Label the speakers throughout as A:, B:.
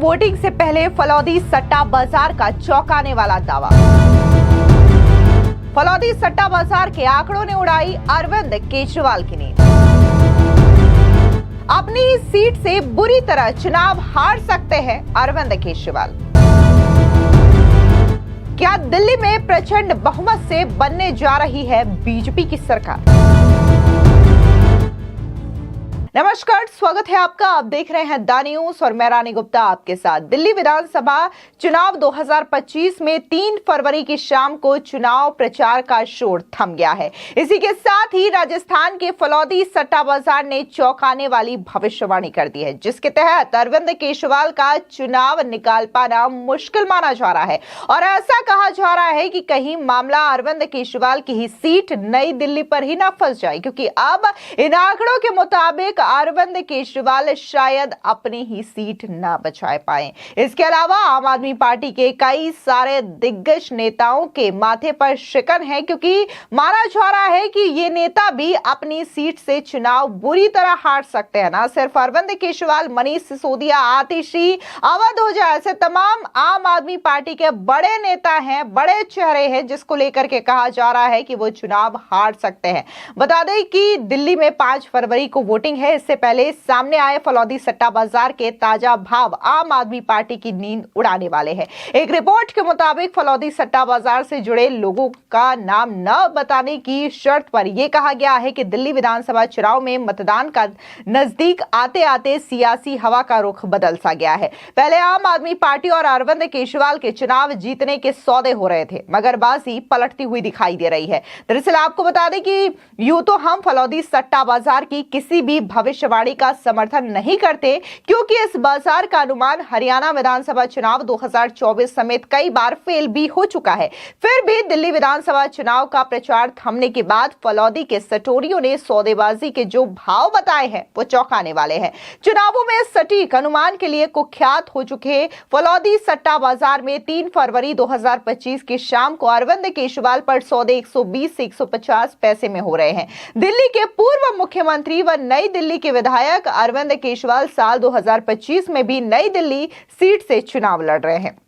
A: Voting से पहले फलौदी सट्टा बाजार का चौंकाने वाला दावा। फलौदी सट्टा बाजार के आंकड़ों ने उड़ाई अरविंद केजरीवाल की नींद। अपनी सीट से बुरी तरह चुनाव हार सकते हैं अरविंद केजरीवाल। क्या दिल्ली में प्रचंड बहुमत से बनने जा रही है बीजेपी की सरकार? नमस्कार, स्वागत है आपका। आप देख रहे हैं द न्यूज और मैं रानी गुप्ता आपके साथ। दिल्ली विधानसभा चुनाव 2025 में 3 फरवरी की शाम को चुनाव प्रचार का शोर थम गया है। इसी के साथ ही राजस्थान के फलौदी सट्टा बाजार ने चौंकाने वाली भविष्यवाणी कर दी है, जिसके तहत अरविंद केजरीवाल का चुनाव निकाल पाना मुश्किल माना जा रहा है। और ऐसा कहा जा रहा है कि कहीं मामला अरविंद केजरीवाल की ही सीट नई दिल्ली पर ही ना फंस जाए, क्योंकि अब इन आंकड़ों के मुताबिक अरविंद केजरीवाल शायद अपनी ही सीट ना बचा पाए। इसके अलावा आम आदमी पार्टी के कई सारे दिग्गज नेताओं के माथे पर शिकन है, क्योंकि माना जा रहा है कि ये नेता भी अपनी सीट से चुनाव बुरी तरह हार सकते हैं। ना सिर्फ अरविंद केजरीवाल, मनीष सिसोदिया, आतिशी, अवध ओझा, ऐसे तमाम आम आदमी पार्टी के बड़े नेता हैं, बड़े चेहरे हैं, जिसको लेकर के कहा जा रहा है कि वो चुनाव हार सकते हैं। बता दें कि दिल्ली में 5 फरवरी को वोटिंग है। इससे पहले सामने आए फलौदी सट्टा बाजार के ताजा भाव आम आदमी पार्टी की नींद उड़ाने वाले हैं। एक रिपोर्ट के मुताबिक फलौदी सट्टा बाजार से जुड़े लोगों का नाम न बताने की शर्त पर यह कहा गया है कि दिल्ली विधानसभा चुनाव में मतदान का नजदीक आते आते सियासी हवा का रुख बदल सा गया है। पहले आम आदमी पार्टी और अरविंद केजरीवाल के चुनाव जीतने के सौदे हो रहे थे, मगर बाजी पलटती हुई दिखाई दे रही है। दरअसल आपको बता दें कि यूं तो हम फलौदी सट्टा बाजार की किसी भी भविष्यवाणी का समर्थन नहीं करते, क्योंकि इस बाजार का अनुमान हरियाणा विधानसभा चुनाव 2024 समेत कई बार फेल भी हो चुका है। फिर भी दिल्ली विधानसभा चुनाव का प्रचार थमने के बाद फलौदी के सटोरियों ने सौदेबाजी के जो भाव बताए हैं वो चौंकाने वाले हैं। चुनावों में सटीक अनुमान के लिए कुख्यात हो चुके फलौदी सट्टा बाजार में 3 फरवरी 2025 की शाम को अरविंद केजरीवाल पर सौदे 120 से 150 पैसे में हो रहे हैं। दिल्ली के पूर्व मुख्यमंत्री व नई दिल्ली के विधायक अरविंद केजरीवाल साल 2025 में भी नई दिल्ली सीट से चुनाव लड़ रहे हैं।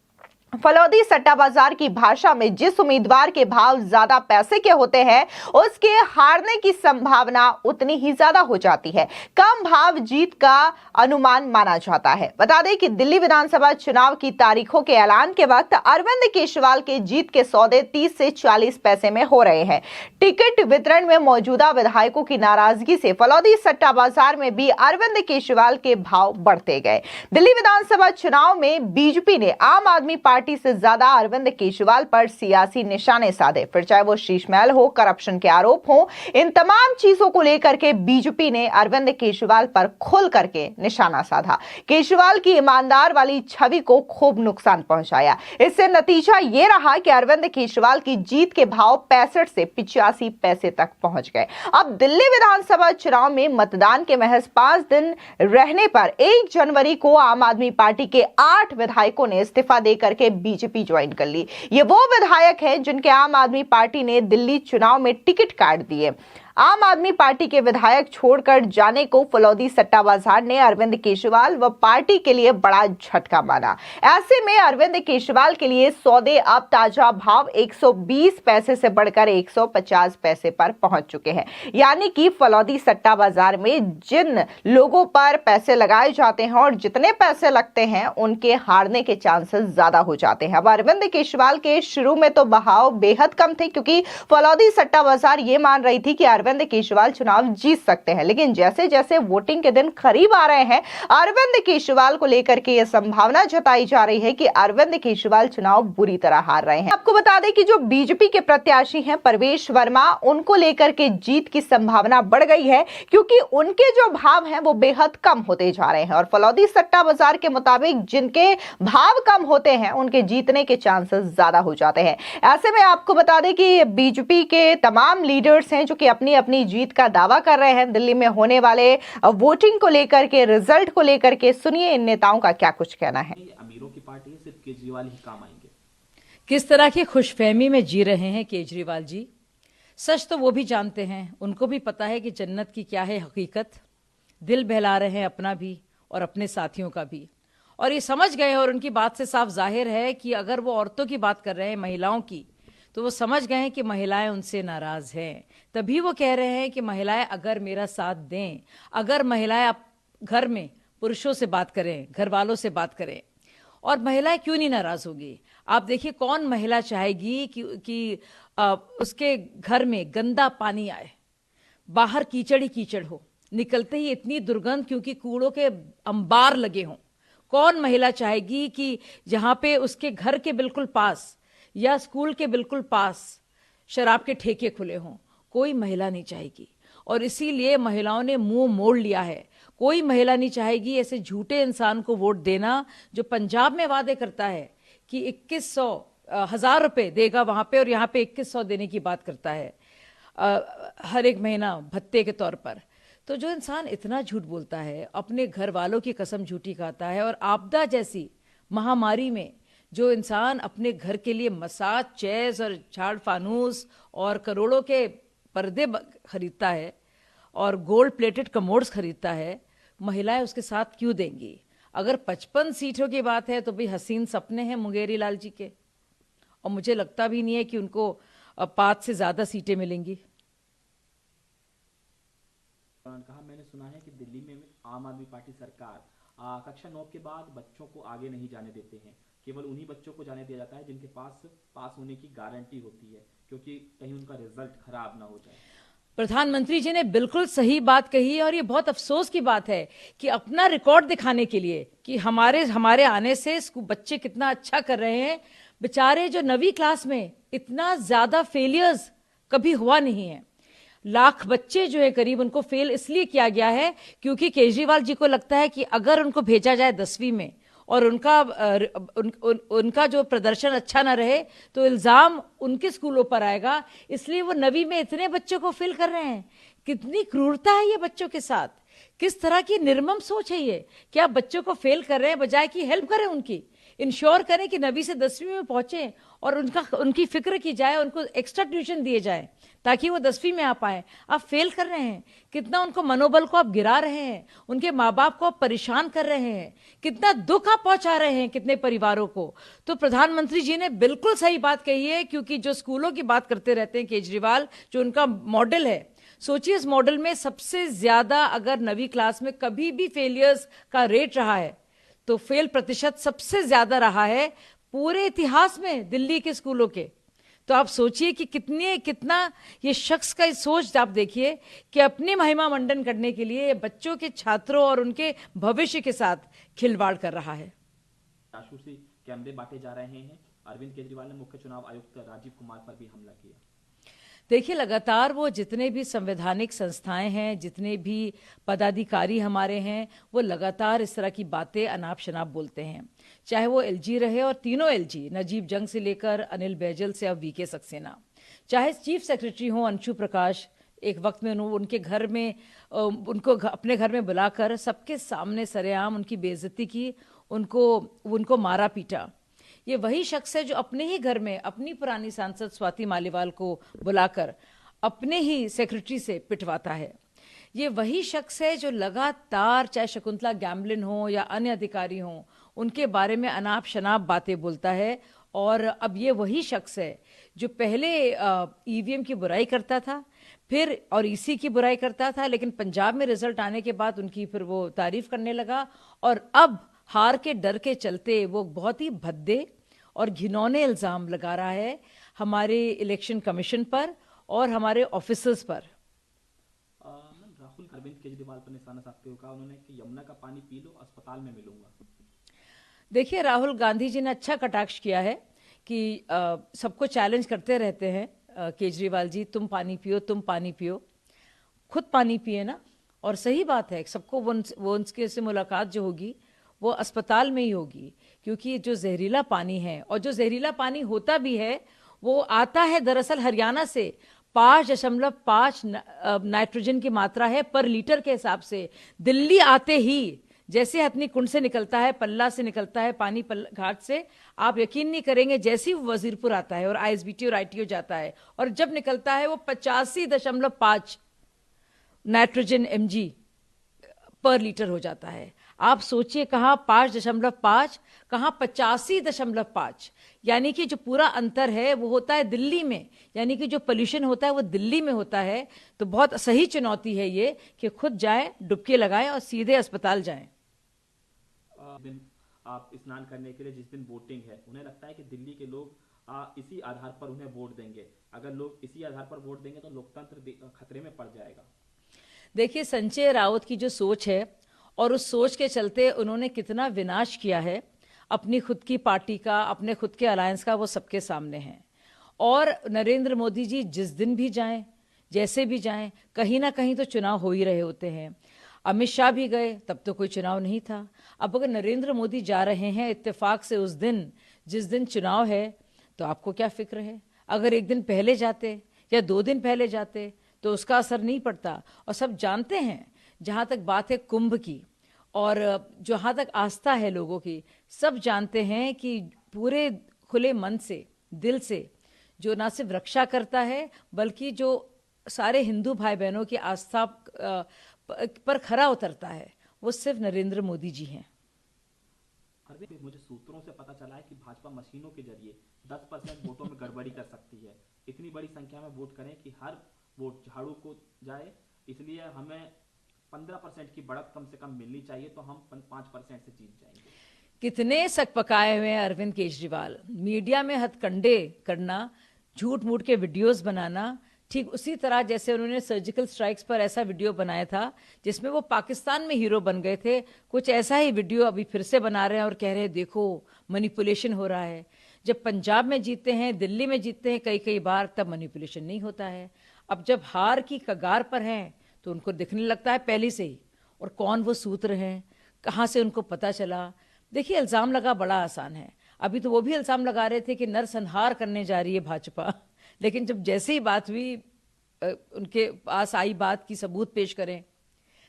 A: फलौदी सट्टा बाजार की भाषा में जिस उम्मीदवार के भाव ज्यादा पैसे के होते हैं, उसके हारने की संभावना उतनी ही ज्यादा हो जाती है। कम भाव जीत का अनुमान माना जाता है। बता दें कि दिल्ली विधानसभा चुनाव की तारीखों के ऐलान के वक्त अरविंद केजरीवाल के जीत के सौदे 30 से 40 पैसे में हो रहे हैं। टिकट वितरण में मौजूदा विधायकों की नाराजगी से फलौदी सट्टा बाजार में भी अरविंद केजरीवाल के भाव बढ़ते गए। दिल्ली विधानसभा चुनाव में बीजेपी ने आम आदमी पार्टी से ज्यादा अरविंद केजरीवाल पर सियासी निशाने साधे। फिर चाहे वो शीश महल हो, करप्शन के आरोप हो, इन तमाम चीजों को लेकर के बीजेपी ने अरविंद केजरीवाल पर खुल करके निशाना साधा। केजरीवाल की ईमानदार वाली छवि को खूब नुकसान पहुंचाया। इससे नतीजा ये रहा कि अरविंद केजरीवाल की जीत के भाव 65 से 85 पैसे तक पहुंच गए। अब दिल्ली विधानसभा चुनाव में मतदान के महज 5 दिन रहने पर 1 जनवरी को आम आदमी पार्टी के 8 विधायकों ने इस्तीफा देकर के बीजेपी ज्वाइन कर ली। ये वो विधायक हैं जिनके आम आदमी पार्टी ने दिल्ली चुनाव में टिकट काट दिए। आम आदमी पार्टी के विधायक छोड़कर जाने को फलौदी सट्टा बाजार ने अरविंद केजरीवाल व पार्टी के लिए बड़ा झटका माना। ऐसे में अरविंद केजरीवाल के लिए सौदे अब ताजा भाव 120 पैसे से बढ़कर 150 पैसे पर पहुंच चुके हैं। यानी कि फलौदी सट्टा बाजार में जिन लोगों पर पैसे लगाए जाते हैं और जितने पैसे लगते हैं, उनके हारने के चांसेस ज्यादा हो जाते हैं। अब अरविंद केजरीवाल के शुरू में तो बहाव बेहद कम थे, क्योंकि फलौदी सट्टा बाजार ये मान रही थी कि अरविंद केजरीवाल चुनाव जीत सकते हैं। लेकिन जैसे जैसे वोटिंग के दिन करीब आ रहे हैं, अरविंद केजरीवाल को लेकर के यह संभावना जताई जा रही है कि अरविंद केजरीवाल चुनाव बुरी तरह हार रहे हैं। आपको बता दें कि जो बीजेपी के प्रत्याशी हैं परवेश वर्मा, उनको लेकर के जीत की संभावना बढ़ गई है, क्योंकि उनके जो भाव हैं वो बेहद कम होते जा रहे हैं। और फलौदी सट्टा बाजार के मुताबिक जिनके भाव कम होते हैं, उनके जीतने के चांसेस ज्यादा हो जाते हैं। ऐसे में आपको बता दें कि बीजेपी के तमाम लीडर्स हैं जो कि अपनी अपनी जीत का दावा कर रहे हैं दिल्ली में होने वाले वोटिंग को लेकर के, रिजल्ट को लेकर के। सुनिए इन नेताओं का क्या कुछ कहना है।
B: अमीरों की पार्टी है, सिर्फ केजरीवाल ही काम आएंगे।
C: किस तरह की खुशफहमी में जी रहे हैं केजरीवाल जी। सच तो वो भी जानते हैं, उनको भी पता है कि जन्नत की क्या है हकीकत। दिल बहला रहे हैं अपना भी और अपने साथियों का भी। और ये समझ गए और उनकी बात से साफ जाहिर है कि अगर वो औरतों की बात कर रहे हैं, महिलाओं की, तो वो समझ गए हैं कि महिलाएं उनसे नाराज हैं। तभी वो कह रहे हैं कि महिलाएं अगर मेरा साथ दें, अगर महिलाएं घर में पुरुषों से बात करें, घर वालों से बात करें, और महिलाएं क्यों नहीं नाराज होगी। आप देखिए, कौन महिला चाहेगी कि उसके घर में गंदा पानी आए, बाहर कीचड़ ही कीचड़ हो, निकलते ही इतनी दुर्गंध क्योंकि कूड़ों के अंबार लगे हों। कौन महिला चाहेगी कि जहां पे उसके घर के बिल्कुल पास या स्कूल के बिल्कुल पास शराब के ठेके खुले हों? कोई महिला नहीं चाहेगी। और इसीलिए महिलाओं ने मुंह मोड़ लिया है। कोई महिला नहीं चाहेगी ऐसे झूठे इंसान को वोट देना जो पंजाब में वादे करता है कि 2100 रुपए देगा वहां पे, और यहाँ पे 2100 देने की बात करता है हर एक महीना भत्ते के तौर पर। तो जो इंसान इतना झूठ बोलता है, अपने घर वालों की कसम झूठी खाता है, और आपदा जैसी महामारी में जो इंसान अपने घर के लिए मसाज चेयर्स और झाड़ फानूस और करोड़ों के पर्दे खरीदता है और गोल्ड प्लेटेड कमोड्स खरीदता है, महिलाएं उसके साथ क्यों देंगी? अगर 55 सीटों की बात है तो भी हसीन सपने हैं मुंगेरी लाल जी के, और मुझे लगता भी नहीं है कि उनको 5 से ज्यादा सीटें मिलेंगी।
B: कहा, मैंने सुना है कि दिल्ली में आम आदमी पार्टी सरकार कक्षा 9 के बाद बच्चों को आगे नहीं जाने देते हैं। केवल उन्हीं बच्चों को जाने दिया जाता है जिनके पास होने की गारंटी होती है, क्योंकि कहीं उनका रिजल्ट खराब ना हो जाए।
C: प्रधानमंत्री जी ने बिल्कुल सही बात कही है, और ये बहुत अफसोस की बात है कि अपना रिकॉर्ड दिखाने के लिए कि हमारे आने से बच्चे कितना अच्छा कर रहे हैं, बेचारे जो 9वीं क्लास में इतना ज्यादा फेलियर्स कभी हुआ नहीं है। लाख बच्चे जो है करीब, उनको फेल इसलिए किया गया है क्योंकि केजरीवाल जी को लगता है कि अगर उनको भेजा जाए 10वीं में और उनका जो प्रदर्शन अच्छा ना रहे तो इल्जाम उनके स्कूलों पर आएगा, इसलिए वो 9वीं में इतने बच्चों को फेल कर रहे हैं। कितनी क्रूरता है ये बच्चों के साथ, किस तरह की निर्मम सोच है ये कि आप बच्चों को फेल कर रहे हैं बजाय कि हेल्प करें, उनकी इंश्योर करें कि 9वीं से 10वीं में पहुंचे और उनकी फिक्र की जाए, उनको एक्स्ट्रा ट्यूशन दिए जाए ताकि वो 10वीं में आ पाए। आप फेल कर रहे हैं, कितना उनको मनोबल को आप गिरा रहे हैं, उनके माँ बाप को आप परेशान कर रहे हैं, कितना दुख आप पहुंचा रहे हैं कितने परिवारों को। तो प्रधानमंत्री जी ने बिल्कुल सही बात कही है, क्योंकि जो स्कूलों की बात करते रहते हैं केजरीवाल, जो उनका मॉडल है, सोचिए इस मॉडल में सबसे ज्यादा अगर 9वीं क्लास में कभी भी फेलियर्स का रेट रहा है तो फेल प्रतिशत सबसे ज्यादा रहा है पूरे इतिहास में दिल्ली के स्कूलों के। तो आप सोचिए कि कितना ये शख्स का सोच आप देखिए कि अपनी महिमा मंडन करने के लिए बच्चों के, छात्रों और उनके भविष्य के साथ खिलवाड़ कर रहा है।
B: जासूसी कैमरे बांटे जा रहे हैं। अरविंद केजरीवाल ने मुख्य चुनाव आयुक्त राजीव कुमार पर भी हमला किया।
C: देखिए, लगातार वो जितने भी संवैधानिक संस्थाएं हैं, जितने भी पदाधिकारी हमारे हैं, वो लगातार इस तरह की बातें अनाप शनाप बोलते हैं, चाहे वो एलजी रहे और तीनों एलजी, नजीब जंग से लेकर अनिल बैजल से अब वीके सक्सेना, चाहे चीफ सेक्रेटरी हो अंशु प्रकाश, एक वक्त में उनके घर में उनको अपने घर में बुलाकर सबके सामने सरेआम उनकी बेइज्जती की, उनको मारा पीटा। ये वही शख्स है जो अपने ही घर में अपनी पुरानी सांसद स्वाति मालीवाल को बुलाकर अपने ही सेक्रेटरी से पिटवाता है। ये वही शख्स है जो लगातार, चाहे शकुंतला गैमलिन हो या अन्य अधिकारी हो, उनके बारे में अनाप शनाप बातें बोलता है। और अब ये वही शख्स है जो पहले ईवीएम की बुराई करता था, फिर और ईसी की बुराई करता था, लेकिन पंजाब में रिजल्ट आने के बाद उनकी फिर वो तारीफ करने लगा, और अब हार के डर के चलते वो बहुत ही भद्दे और घिनौने इल्जाम लगा रहा है हमारे इलेक्शन कमीशन पर और हमारे ऑफिसर्स पर।
B: राहुल अरविंद केजरीवाल पर निशाना साधते हुए कहा उन्होंने कि यमुना का पानी पी लो, अस्पताल में मिलूंगा।
C: देखिए, राहुल गांधी जी ने अच्छा कटाक्ष किया है कि सबको चैलेंज करते रहते हैं केजरीवाल जी, तुम पानी पियो, तुम पानी पियो, खुद पानी पिए ना। और सही बात है, सबको वो उनके से मुलाकात जो होगी वो अस्पताल में ही होगी, क्योंकि जो जहरीला पानी है, और जो जहरीला पानी होता भी है वो आता है दरअसल हरियाणा से। 5.5 नाइट्रोजन की मात्रा है पर लीटर के हिसाब से। दिल्ली आते ही जैसे हथनी कुंड से निकलता है, पल्ला से निकलता है पानी, घाट से, आप यकीन नहीं करेंगे, जैसे ही वजीरपुर आता है और आईएसबीटी और आईटीओ जाता है, और जब निकलता है वो 85.5 नाइट्रोजन mg पर लीटर हो जाता है। आप सोचिए, कहाँ 5.5, कहाँ 85.5, यानी कि जो पूरा अंतर है वो होता है दिल्ली में, यानी कि जो पोल्यूशन होता है वो दिल्ली में होता है। तो बहुत सही चुनौती है ये कि खुद जाएं, डुबकी लगाएं और सीधे अस्पताल जाएं।
B: दिन आप स्नान करने के लिए जिस दिन वोटिंग है, उन्हें लगता है कि दिल्ली के लोग इसी आधार पर उन्हें वोट देंगे। अगर लोग इसी आधार पर वोट देंगे तो लोकतंत्र खतरे में पड़ जाएगा।
C: देखिए, संजय राउत की जो सोच है और उस सोच के चलते उन्होंने कितना विनाश किया है अपनी खुद की पार्टी का, अपने खुद के अलायंस का, वो सबके सामने है। और नरेंद्र मोदी जी जिस दिन भी जाएं, जैसे भी जाएं, कहीं ना कहीं तो चुनाव हो ही रहे होते हैं। अमित शाह भी गए, तब तो कोई चुनाव नहीं था। अब अगर नरेंद्र मोदी जा रहे हैं इत्तेफाक से उस दिन जिस दिन चुनाव है, तो आपको क्या फिक्र है? अगर एक दिन पहले जाते या 2 दिन पहले जाते तो उसका असर नहीं पड़ता। और सब जानते हैं, जहाँ तक बात है कुंभ की और जहाँ तक आस्था है लोगों की, सब जानते हैं कि पूरे खुले मन से, दिल से जो ना सिर्फ रक्षा करता है बल्कि जो सारे हिंदू भाई बहनों की आस्था पर खरा उतरता है, वो सिर्फ नरेंद्र मोदी जी हैं।
B: अरविंद, मुझे सूत्रों से पता चला है कि भाजपा मशीनों के जरिए 10% वोटों में गड़बड़ी कर सकती है। इतनी बड़ी संख्या में वोट करें कि हर वोट झाड़ू को जाए, इसलिए हमें 15% की बढ़त कम से कम मिलनी चाहिए, तो हम 5% से जीत जाएंगे।
C: कितने सक पकाए हुए हैं अरविंद केजरीवाल। मीडिया में हथकंडे करना, झूठ मूठ के वीडियोस बनाना, ठीक उसी तरह जैसे उन्होंने सर्जिकल स्ट्राइक्स पर ऐसा वीडियो बनाया था जिसमें वो पाकिस्तान में हीरो बन गए थे, कुछ ऐसा ही वीडियो अभी फिर से बना रहे हैं और कह रहे हैं देखो मैनिपुलेशन हो रहा है। जब पंजाब में जीतते हैं, दिल्ली में जीतते हैं कई बार, तब मैनिपुलेशन नहीं होता है। अब जब हार की कगार पर हैं तो उनको दिखने लगता है पहले से ही, और कौन वो सूत्र हैं, कहाँ से उनको पता चला। देखिए, इल्ज़ाम लगा बड़ा आसान है। अभी तो वो भी इल्ज़ाम लगा रहे थे कि नरसंहार करने जा रही है भाजपा, लेकिन जब जैसे ही बात हुई, उनके पास आई बात की सबूत पेश करें,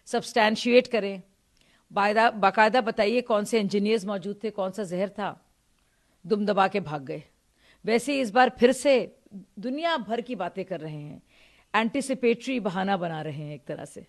C: सब्सटैंशिएट करें, बाकायदा बताइए कौन से इंजीनियर्स मौजूद थे, कौन सा जहर था, दुम दबा के भाग गए। वैसे ही इस बार फिर से दुनिया भर की बातें कर रहे हैं, एंटिसिपेटरी बहाना बना रहे हैं एक तरह से।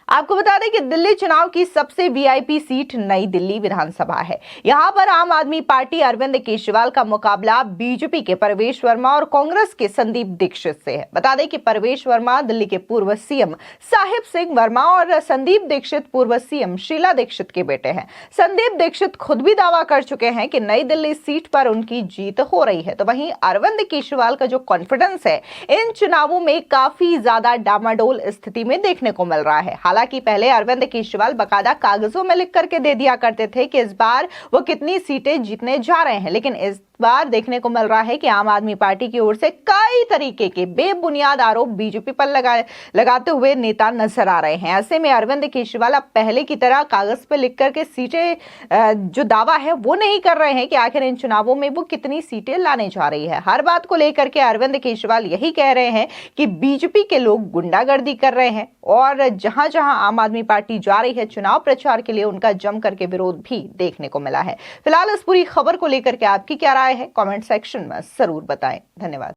A: आपको बता दें कि दिल्ली चुनाव की सबसे वीआईपी सीट नई दिल्ली विधानसभा है। यहां पर आम आदमी पार्टी अरविंद केजरीवाल का मुकाबला बीजेपी के परवेश वर्मा और कांग्रेस के संदीप दीक्षित से है। बता दें कि परवेश वर्मा दिल्ली के पूर्व सीएम साहिब सिंह वर्मा और संदीप दीक्षित पूर्व सीएम शीला दीक्षित के बेटे हैं। संदीप दीक्षित खुद भी दावा कर चुके हैं कि नई दिल्ली सीट पर उनकी जीत हो रही है। तो वहीं अरविंद केजरीवाल का जो कॉन्फिडेंस है इन चुनावों में काफी ज्यादा डामाडोल स्थिति में देखने को मिल रहा है। हालांकि पहले अरविंद केजरीवाल बकायदा कागजों में लिख करके दे दिया करते थे कि इस बार वो कितनी सीटें जीतने जा रहे हैं, लेकिन इस बार देखने को मिल रहा है कि आम आदमी पार्टी की ओर से कई तरीके के बेबुनियाद आरोप बीजेपी पर लगाते हुए नेता नजर आ रहे हैं। ऐसे में अरविंद केजरीवाल अब पहले की तरह कागज पर लिख करके सीटें जो दावा है वो नहीं कर रहे हैं कि आखिर इन चुनावों में वो कितनी सीटें लाने जा रही है। हर बात को लेकर के अरविंद केजरीवाल यही कह रहे हैं कि बीजेपी के लोग गुंडागर्दी कर रहे हैं और जहां जहां आम आदमी पार्टी जा रही है चुनाव प्रचार के लिए, उनका जम करके विरोध भी देखने को मिला है। फिलहाल इस पूरी खबर को लेकर के आपकी क्या राय है, कमेंट सेक्शन में जरूर बताएं। धन्यवाद।